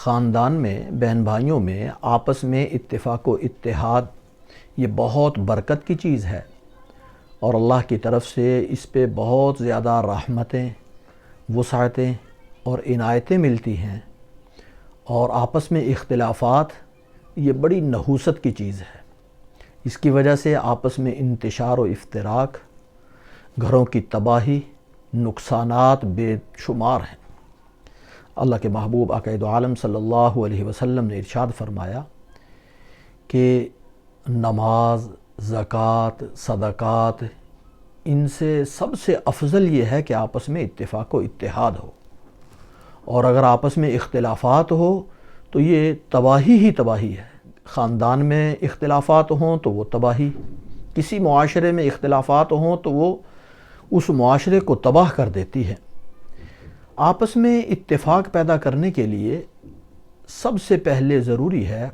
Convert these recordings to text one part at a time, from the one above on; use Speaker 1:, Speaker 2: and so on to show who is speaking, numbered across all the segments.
Speaker 1: خاندان میں بہن بھائیوں میں آپس میں اتفاق و اتحاد یہ بہت برکت کی چیز ہے، اور اللہ کی طرف سے اس پہ بہت زیادہ رحمتیں، وسعتیں اور عنایتیں ملتی ہیں۔ اور آپس میں اختلافات یہ بڑی نحوست کی چیز ہے، اس کی وجہ سے آپس میں انتشار و افتراق، گھروں کی تباہی، نقصانات بے شمار ہیں۔ اللہ کے محبوب عقائد عالم صلی اللہ علیہ وسلم نے ارشاد فرمایا کہ نماز، زکوٰۃ، صدقات، ان سے سب سے افضل یہ ہے کہ آپس میں اتفاق و اتحاد ہو، اور اگر آپس میں اختلافات ہو تو یہ تباہی ہی تباہی ہے۔ خاندان میں اختلافات ہوں تو وہ تباہی، کسی معاشرے میں اختلافات ہوں تو وہ اس معاشرے کو تباہ کر دیتی ہے۔ آپس میں اتفاق پیدا کرنے کے لیے سب سے پہلے ضروری ہے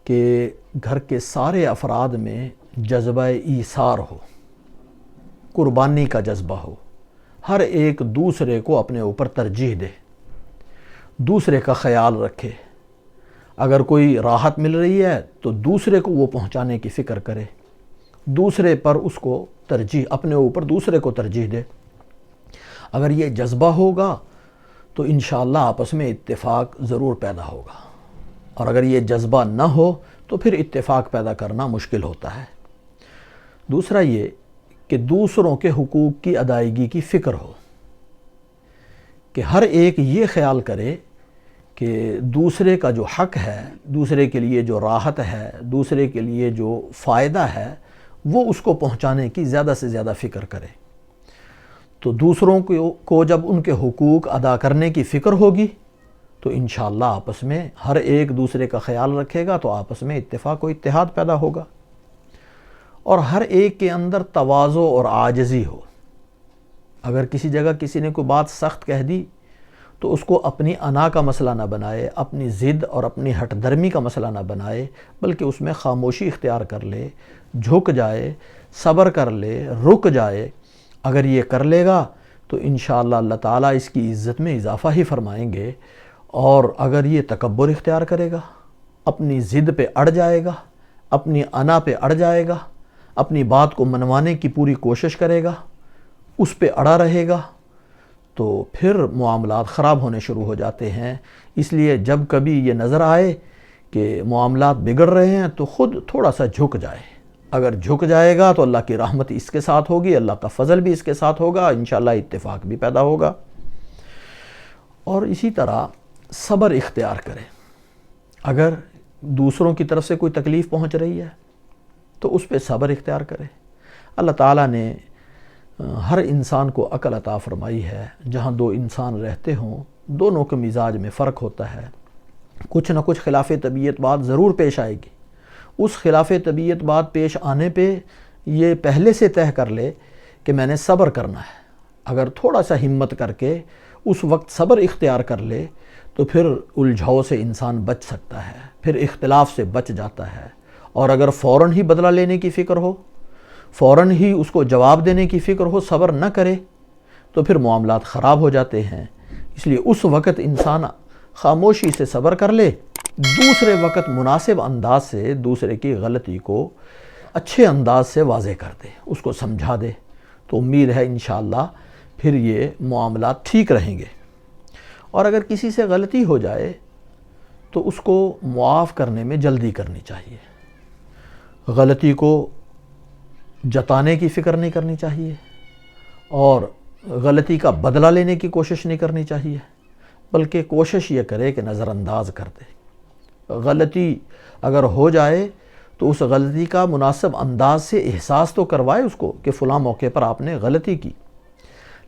Speaker 1: کہ گھر کے سارے افراد میں جذبہ ایثار ہو، قربانی کا جذبہ ہو، ہر ایک دوسرے کو اپنے اوپر ترجیح دے، دوسرے کا خیال رکھے۔ اگر کوئی راحت مل رہی ہے تو دوسرے کو وہ پہنچانے کی فکر کرے، دوسرے پر اس کو ترجیح، اپنے اوپر دوسرے کو ترجیح دے۔ اگر یہ جذبہ ہوگا تو انشاءاللہ آپس میں اتفاق ضرور پیدا ہوگا، اور اگر یہ جذبہ نہ ہو تو پھر اتفاق پیدا کرنا مشکل ہوتا ہے۔ دوسرا یہ کہ دوسروں کے حقوق کی ادائیگی کی فکر ہو، کہ ہر ایک یہ خیال کرے کہ دوسرے کا جو حق ہے، دوسرے کے لیے جو راحت ہے، دوسرے کے لیے جو فائدہ ہے، وہ اس کو پہنچانے کی زیادہ سے زیادہ فکر کرے۔ تو دوسروں کو جب ان کے حقوق ادا کرنے کی فکر ہوگی تو انشاءاللہ آپس میں ہر ایک دوسرے کا خیال رکھے گا تو آپس میں اتفاق و اتحاد پیدا ہوگا، اور ہر ایک کے اندر تواضع اور عاجزی ہو۔ اگر کسی جگہ کسی نے کوئی بات سخت کہہ دی تو اس کو اپنی انا کا مسئلہ نہ بنائے، اپنی ضد اور اپنی ہٹ درمی کا مسئلہ نہ بنائے، بلکہ اس میں خاموشی اختیار کر لے، جھک جائے، صبر کر لے، رک جائے۔ اگر یہ کر لے گا تو انشاءاللہ اللہ تعالیٰ اس کی عزت میں اضافہ ہی فرمائیں گے۔ اور اگر یہ تکبر اختیار کرے گا، اپنی ضد پہ اڑ جائے گا، اپنی انا پہ اڑ جائے گا، اپنی بات کو منوانے کی پوری کوشش کرے گا، اس پہ اڑا رہے گا، تو پھر معاملات خراب ہونے شروع ہو جاتے ہیں۔ اس لیے جب کبھی یہ نظر آئے کہ معاملات بگڑ رہے ہیں تو خود تھوڑا سا جھک جائے۔ اگر جھک جائے گا تو اللہ کی رحمت اس کے ساتھ ہوگی، اللہ کا فضل بھی اس کے ساتھ ہوگا، انشاءاللہ اتفاق بھی پیدا ہوگا۔ اور اسی طرح صبر اختیار کرے۔ اگر دوسروں کی طرف سے کوئی تکلیف پہنچ رہی ہے تو اس پہ صبر اختیار کرے۔ اللہ تعالیٰ نے ہر انسان کو عقل عطا فرمائی ہے۔ جہاں دو انسان رہتے ہوں، دونوں کے مزاج میں فرق ہوتا ہے، کچھ نہ کچھ خلاف طبیعت بات ضرور پیش آئے گی۔ اس خلاف طبیعت بات پیش آنے پہ یہ پہلے سے طے کر لے کہ میں نے صبر کرنا ہے۔ اگر تھوڑا سا ہمت کر کے اس وقت صبر اختیار کر لے تو پھر الجھاؤ سے انسان بچ سکتا ہے، پھر اختلاف سے بچ جاتا ہے۔ اور اگر فوراً ہی بدلہ لینے کی فکر ہو، فوراً ہی اس کو جواب دینے کی فکر ہو، صبر نہ کرے تو پھر معاملات خراب ہو جاتے ہیں۔ اس لیے اس وقت انسان خاموشی سے صبر کر لے، دوسرے وقت مناسب انداز سے دوسرے کی غلطی کو اچھے انداز سے واضح کر دے، اس کو سمجھا دے، تو امید ہے انشاءاللہ پھر یہ معاملات ٹھیک رہیں گے۔ اور اگر کسی سے غلطی ہو جائے تو اس کو معاف کرنے میں جلدی کرنی چاہیے، غلطی کو جتانے کی فکر نہیں کرنی چاہیے، اور غلطی کا بدلہ لینے کی کوشش نہیں کرنی چاہیے، بلکہ کوشش یہ کرے کہ نظر انداز کر دے۔ غلطی اگر ہو جائے تو اس غلطی کا مناسب انداز سے احساس تو کروائے اس کو کہ فلاں موقع پر آپ نے غلطی کی،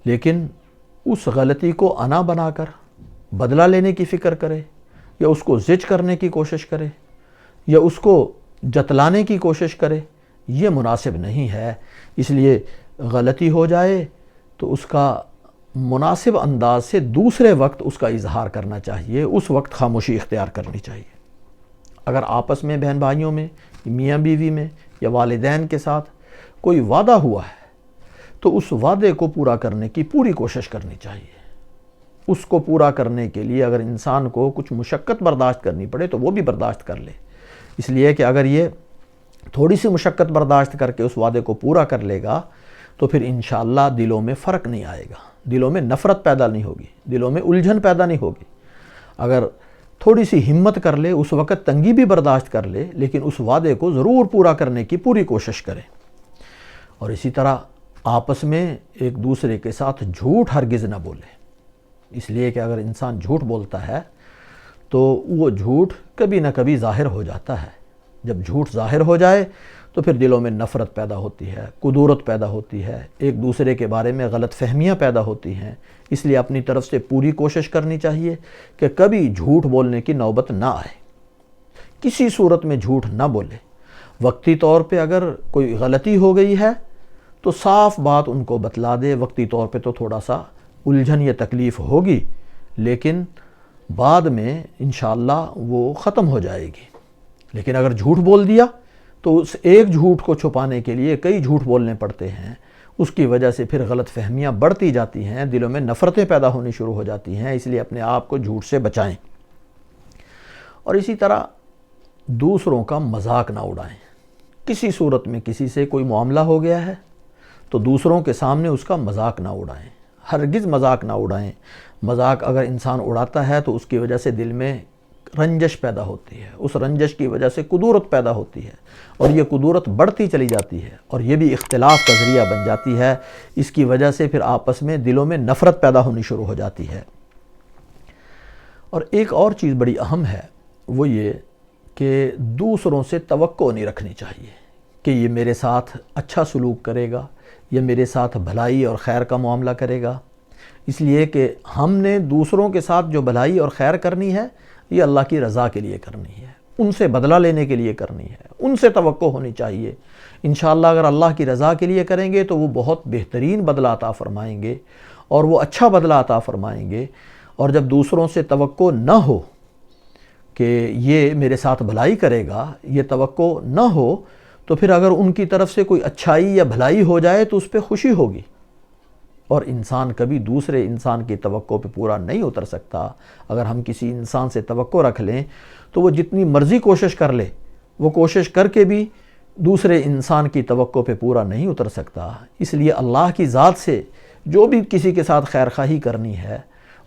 Speaker 1: لیکن اس غلطی کو انا بنا کر بدلہ لینے کی فکر کرے، یا اس کو زج کرنے کی کوشش کرے، یا اس کو جتلانے کی کوشش کرے، یہ مناسب نہیں ہے۔ اس لیے غلطی ہو جائے تو اس کا مناسب انداز سے دوسرے وقت اس کا اظہار کرنا چاہیے، اس وقت خاموشی اختیار کرنی چاہیے۔ اگر آپس میں بہن بھائیوں میں، میاں بیوی میں، یا والدین کے ساتھ کوئی وعدہ ہوا ہے تو اس وعدے کو پورا کرنے کی پوری کوشش کرنی چاہیے۔ اس کو پورا کرنے کے لیے اگر انسان کو کچھ مشقت برداشت کرنی پڑے تو وہ بھی برداشت کر لے، اس لیے کہ اگر یہ تھوڑی سی مشقت برداشت کر کے اس وعدے کو پورا کر لے گا تو پھر انشاءاللہ دلوں میں فرق نہیں آئے گا، دلوں میں نفرت پیدا نہیں ہوگی، دلوں میں الجھن پیدا نہیں ہوگی۔ اگر تھوڑی سی ہمت کر لے، اس وقت تنگی بھی برداشت کر لے، لیکن اس وعدے کو ضرور پورا کرنے کی پوری کوشش کرے۔ اور اسی طرح آپس میں ایک دوسرے کے ساتھ جھوٹ ہرگز نہ بولے، اس لیے کہ اگر انسان جھوٹ بولتا ہے تو وہ جھوٹ کبھی نہ کبھی ظاہر ہو جاتا ہے۔ جب جھوٹ ظاہر ہو جائے تو پھر دلوں میں نفرت پیدا ہوتی ہے، کدورت پیدا ہوتی ہے، ایک دوسرے کے بارے میں غلط فہمیاں پیدا ہوتی ہیں۔ اس لیے اپنی طرف سے پوری کوشش کرنی چاہیے کہ کبھی جھوٹ بولنے کی نوبت نہ آئے، کسی صورت میں جھوٹ نہ بولے۔ وقتی طور پہ اگر کوئی غلطی ہو گئی ہے تو صاف بات ان کو بتلا دے، وقتی طور پہ تو تھوڑا سا الجھن یا تکلیف ہوگی، لیکن بعد میں انشاءاللہ وہ ختم ہو جائے گی۔ لیکن اگر جھوٹ بول دیا تو اس ایک جھوٹ کو چھپانے کے لیے کئی جھوٹ بولنے پڑتے ہیں، اس کی وجہ سے پھر غلط فہمیاں بڑھتی جاتی ہیں، دلوں میں نفرتیں پیدا ہونی شروع ہو جاتی ہیں۔ اس لیے اپنے آپ کو جھوٹ سے بچائیں۔ اور اسی طرح دوسروں کا مذاق نہ اڑائیں۔ کسی صورت میں کسی سے کوئی معاملہ ہو گیا ہے تو دوسروں کے سامنے اس کا مذاق نہ اڑائیں، ہرگز مذاق نہ اڑائیں۔ مذاق اگر انسان اڑاتا ہے تو اس کی وجہ سے دل میں رنجش پیدا ہوتی ہے، اس رنجش کی وجہ سے کدورت پیدا ہوتی ہے، اور یہ کدورت بڑھتی چلی جاتی ہے اور یہ بھی اختلاف کا ذریعہ بن جاتی ہے۔ اس کی وجہ سے پھر آپس میں دلوں میں نفرت پیدا ہونی شروع ہو جاتی ہے۔ اور ایک اور چیز بڑی اہم ہے، وہ یہ کہ دوسروں سے توقع نہیں رکھنی چاہیے کہ یہ میرے ساتھ اچھا سلوک کرے گا، یہ میرے ساتھ بھلائی اور خیر کا معاملہ کرے گا، اس لیے کہ ہم نے دوسروں کے ساتھ جو بھلائی اور خیر کرنی ہے یہ اللہ کی رضا کے لیے کرنی ہے، ان سے بدلہ لینے کے لیے کرنی ہے، ان سے توقع ہونی چاہیے۔ انشاءاللہ اگر اللہ کی رضا کے لیے کریں گے تو وہ بہت بہترین بدلہ عطا فرمائیں گے اور وہ اچھا بدلہ عطا فرمائیں گے۔ اور جب دوسروں سے توقع نہ ہو کہ یہ میرے ساتھ بھلائی کرے گا، یہ توقع نہ ہو، تو پھر اگر ان کی طرف سے کوئی اچھائی یا بھلائی ہو جائے تو اس پہ خوشی ہوگی۔ اور انسان کبھی دوسرے انسان کی توقع پہ پورا نہیں اتر سکتا۔ اگر ہم کسی انسان سے توقع رکھ لیں تو وہ جتنی مرضی کوشش کر لے، وہ کوشش کر کے بھی دوسرے انسان کی توقع پہ پورا نہیں اتر سکتا۔ اس لیے اللہ کی ذات سے جو بھی کسی کے ساتھ خیر خواہی کرنی ہے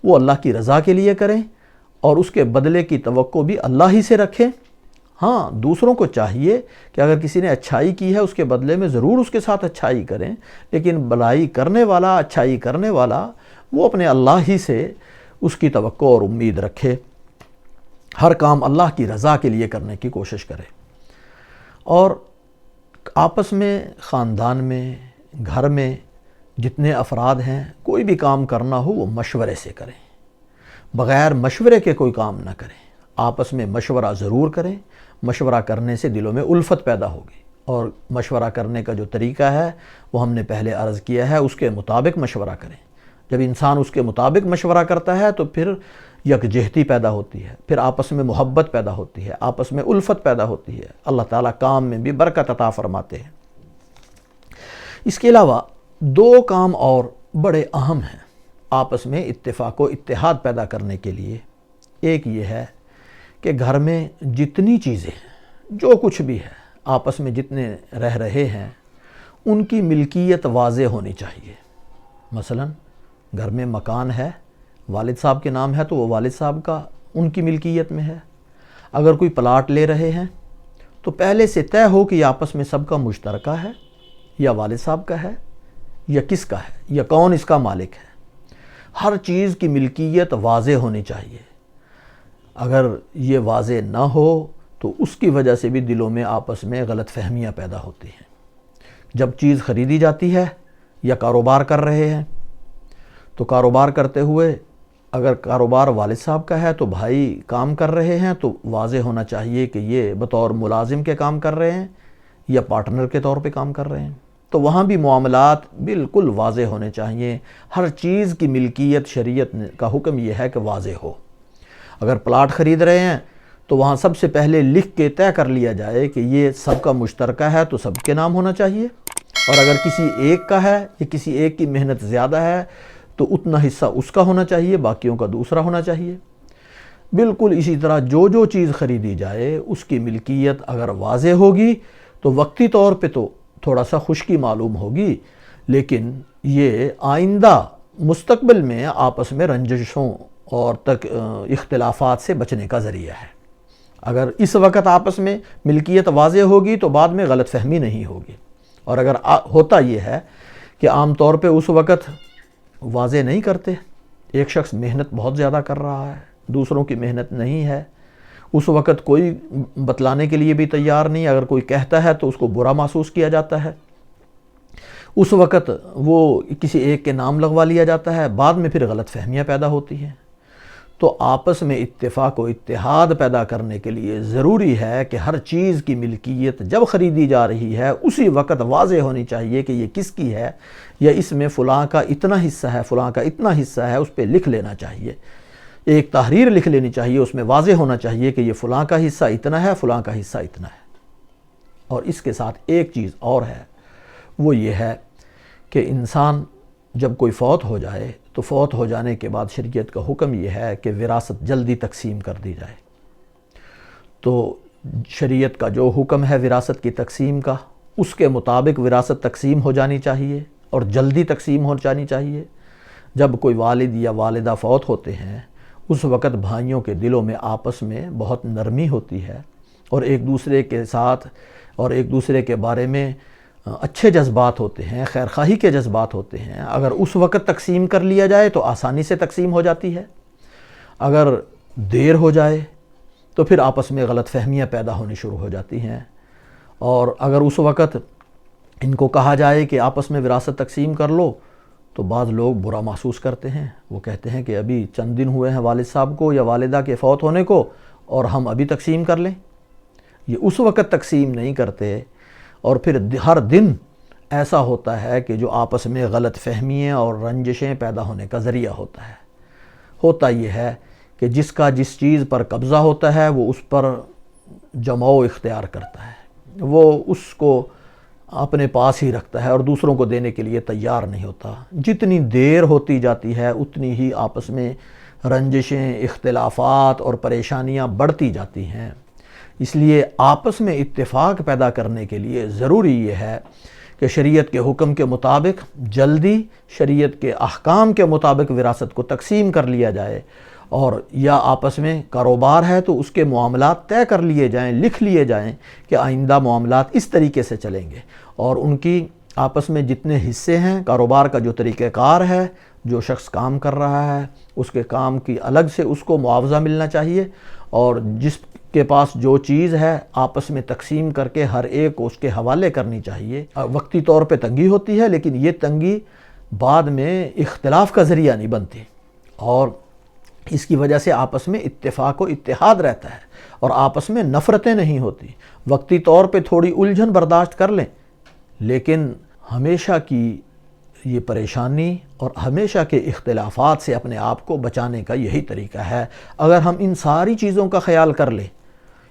Speaker 1: وہ اللہ کی رضا کے لیے کریں اور اس کے بدلے کی توقع بھی اللہ ہی سے رکھیں۔ ہاں، دوسروں کو چاہیے کہ اگر کسی نے اچھائی کی ہے اس کے بدلے میں ضرور اس کے ساتھ اچھائی کریں، لیکن بھلائی کرنے والا، اچھائی کرنے والا، وہ اپنے اللہ ہی سے اس کی توقع اور امید رکھے، ہر کام اللہ کی رضا کے لیے کرنے کی کوشش کرے۔ اور آپس میں، خاندان میں، گھر میں جتنے افراد ہیں، کوئی بھی کام کرنا ہو وہ مشورے سے کریں، بغیر مشورے کے کوئی کام نہ کریں۔ آپس میں مشورہ ضرور کریں، مشورہ کرنے سے دلوں میں الفت پیدا ہوگی، اور مشورہ کرنے کا جو طریقہ ہے وہ ہم نے پہلے عرض کیا ہے، اس کے مطابق مشورہ کریں۔ جب انسان اس کے مطابق مشورہ کرتا ہے تو پھر یکجہتی پیدا ہوتی ہے، پھر آپس میں محبت پیدا ہوتی ہے، آپس میں الفت پیدا ہوتی ہے، اللہ تعالیٰ کام میں بھی برکت عطا فرماتے ہیں۔ اس کے علاوہ دو کام اور بڑے اہم ہیں آپس میں اتفاق و اتحاد پیدا کرنے کے لیے۔ ایک یہ ہے کہ گھر میں جتنی چیزیں ہیں، جو کچھ بھی ہے، آپس میں جتنے رہ رہے ہیں، ان کی ملکیت واضح ہونی چاہیے۔ مثلا گھر میں مکان ہے، والد صاحب کے نام ہے تو وہ والد صاحب کا ان کی ملکیت میں ہے۔ اگر کوئی پلاٹ لے رہے ہیں تو پہلے سے طے ہو کہ یہ آپس میں سب کا مشترکہ ہے، یا والد صاحب کا ہے، یا کس کا ہے، یا کون اس کا مالک ہے۔ ہر چیز کی ملکیت واضح ہونی چاہیے۔ اگر یہ واضح نہ ہو تو اس کی وجہ سے بھی دلوں میں آپس میں غلط فہمیاں پیدا ہوتی ہیں۔ جب چیز خریدی جاتی ہے یا کاروبار کر رہے ہیں تو کاروبار کرتے ہوئے اگر کاروبار والد صاحب کا ہے تو بھائی کام کر رہے ہیں تو واضح ہونا چاہیے کہ یہ بطور ملازم کے کام کر رہے ہیں یا پارٹنر کے طور پہ کام کر رہے ہیں۔ تو وہاں بھی معاملات بالکل واضح ہونے چاہیے۔ ہر چیز کی ملکیت شریعت کا حکم یہ ہے کہ واضح ہو۔ اگر پلاٹ خرید رہے ہیں تو وہاں سب سے پہلے لکھ کے طے کر لیا جائے کہ یہ سب کا مشترکہ ہے تو سب کے نام ہونا چاہیے، اور اگر کسی ایک کا ہے یا کسی ایک کی محنت زیادہ ہے تو اتنا حصہ اس کا ہونا چاہیے، باقیوں کا دوسرا ہونا چاہیے۔ بالکل اسی طرح جو چیز خریدی جائے اس کی ملکیت اگر واضح ہوگی تو وقتی طور پہ تو تھوڑا سا خشکی معلوم ہوگی، لیکن یہ آئندہ مستقبل میں آپس میں رنجشوں اور اختلافات سے بچنے کا ذریعہ ہے۔ اگر اس وقت آپس میں ملکیت واضح ہوگی تو بعد میں غلط فہمی نہیں ہوگی، اور اگر ہوتا یہ ہے کہ عام طور پہ اس وقت واضح نہیں کرتے، ایک شخص محنت بہت زیادہ کر رہا ہے، دوسروں کی محنت نہیں ہے، اس وقت کوئی بتلانے کے لیے بھی تیار نہیں، اگر کوئی کہتا ہے تو اس کو برا محسوس کیا جاتا ہے، اس وقت وہ کسی ایک کے نام لگوا لیا جاتا ہے، بعد میں پھر غلط فہمیاں پیدا ہوتی ہیں۔ تو آپس میں اتفاق و اتحاد پیدا کرنے کے لیے ضروری ہے کہ ہر چیز کی ملکیت جب خریدی جا رہی ہے اسی وقت واضح ہونی چاہیے کہ یہ کس کی ہے، یا اس میں فلاں کا اتنا حصہ ہے، فلاں کا اتنا حصہ ہے، اس پہ لکھ لینا چاہیے، ایک تحریر لکھ لینی چاہیے، اس میں واضح ہونا چاہیے کہ یہ فلاں کا حصہ اتنا ہے، فلاں کا حصہ اتنا ہے۔ اور اس کے ساتھ ایک چیز اور ہے، وہ یہ ہے کہ انسان جب کوئی فوت ہو جائے تو فوت ہو جانے کے بعد شریعت کا حکم یہ ہے کہ وراثت جلدی تقسیم کر دی جائے۔ تو شریعت کا جو حکم ہے وراثت کی تقسیم کا، اس کے مطابق وراثت تقسیم ہو جانی چاہیے اور جلدی تقسیم ہو جانی چاہیے۔ جب کوئی والد یا والدہ فوت ہوتے ہیں اس وقت بھائیوں کے دلوں میں آپس میں بہت نرمی ہوتی ہے، اور ایک دوسرے کے ساتھ اور ایک دوسرے کے بارے میں اچھے جذبات ہوتے ہیں، خیر خواہی کے جذبات ہوتے ہیں۔ اگر اس وقت تقسیم کر لیا جائے تو آسانی سے تقسیم ہو جاتی ہے، اگر دیر ہو جائے تو پھر آپس میں غلط فہمیاں پیدا ہونی شروع ہو جاتی ہیں، اور اگر اس وقت ان کو کہا جائے کہ آپس میں وراثت تقسیم کر لو تو بعض لوگ برا محسوس کرتے ہیں، وہ کہتے ہیں کہ ابھی چند دن ہوئے ہیں والد صاحب کو یا والدہ کے فوت ہونے کو اور ہم ابھی تقسیم کر لیں۔ یہ اس وقت تقسیم نہیں کرتے، اور پھر ہر دن ایسا ہوتا ہے کہ جو آپس میں غلط فہمیاں اور رنجشیں پیدا ہونے کا ذریعہ ہوتا ہے۔ ہوتا یہ ہے کہ جس کا جس چیز پر قبضہ ہوتا ہے وہ اس پر جمع اختیار کرتا ہے، وہ اس کو اپنے پاس ہی رکھتا ہے اور دوسروں کو دینے کے لیے تیار نہیں ہوتا۔ جتنی دیر ہوتی جاتی ہے اتنی ہی آپس میں رنجشیں، اختلافات اور پریشانیاں بڑھتی جاتی ہیں۔ اس لیے آپس میں اتفاق پیدا کرنے کے لیے ضروری یہ ہے کہ شریعت کے حکم کے مطابق جلدی شریعت کے احکام کے مطابق وراثت کو تقسیم کر لیا جائے، اور یا آپس میں کاروبار ہے تو اس کے معاملات طے کر لیے جائیں، لکھ لیے جائیں کہ آئندہ معاملات اس طریقے سے چلیں گے، اور ان کی آپس میں جتنے حصے ہیں، کاروبار کا جو طریقہ کار ہے، جو شخص کام کر رہا ہے اس کے کام کی الگ سے اس کو معاوضہ ملنا چاہیے، اور جس کے پاس جو چیز ہے آپس میں تقسیم کر کے ہر ایک کو اس کے حوالے کرنی چاہیے۔ وقتی طور پہ تنگی ہوتی ہے، لیکن یہ تنگی بعد میں اختلاف کا ذریعہ نہیں بنتی، اور اس کی وجہ سے آپس میں اتفاق و اتحاد رہتا ہے اور آپس میں نفرتیں نہیں ہوتی۔ وقتی طور پہ تھوڑی الجھن برداشت کر لیں، لیکن ہمیشہ کی یہ پریشانی اور ہمیشہ کے اختلافات سے اپنے آپ کو بچانے کا یہی طریقہ ہے۔ اگر ہم ان ساری چیزوں کا خیال کر لیں،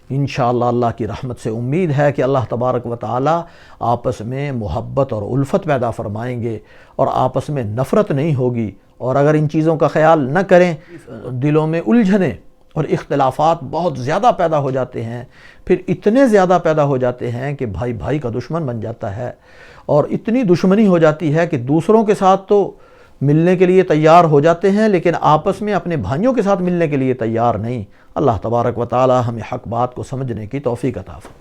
Speaker 1: انشاءاللہ اللہ کی رحمت سے امید ہے کہ اللہ تبارک و تعالی آپس میں محبت اور الفت پیدا فرمائیں گے اور آپس میں نفرت نہیں ہوگی۔ اور اگر ان چیزوں کا خیال نہ کریں، دلوں میں الجھنیں اور اختلافات بہت زیادہ پیدا ہو جاتے ہیں، پھر اتنے زیادہ پیدا ہو جاتے ہیں کہ بھائی بھائی کا دشمن بن جاتا ہے، اور اتنی دشمنی ہو جاتی ہے کہ دوسروں کے ساتھ تو ملنے کے لیے تیار ہو جاتے ہیں لیکن آپس میں اپنے بھائیوں کے ساتھ ملنے کے لیے تیار نہیں۔ اللہ تبارک و تعالی ہمیں حق بات کو سمجھنے کی توفیق عطا فرمائے۔